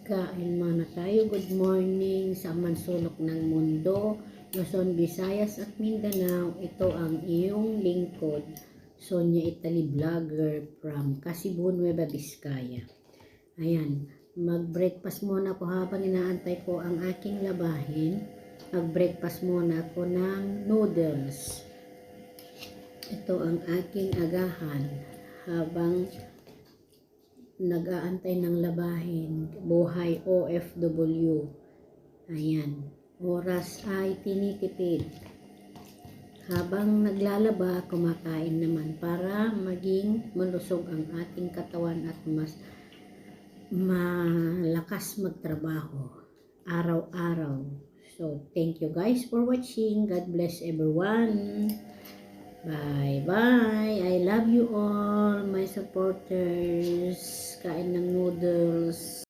Kain muna tayo. Good morning sa mansulok ng mundo, Luzon, Visayas at Mindanao. Ito ang iyong lingkod, Sonia Italy Vlogger from Kasibu, Nueva Vizcaya. Ayan, mag-breakfast muna ako habang inaantay ko ang aking labahin. Mag-breakfast muna ako ng noodles. Ito ang aking agahan habang nag-aantay ng labahin. Buhay OFW. Ayan, oras ay tinitipid. Habang naglalaba, kumakain naman para maging malusog ang ating katawan at mas malakas magtrabaho araw-araw. So, thank you guys for watching. God bless everyone. Bye-bye. I love you all, my supporters. Kain ng noodles.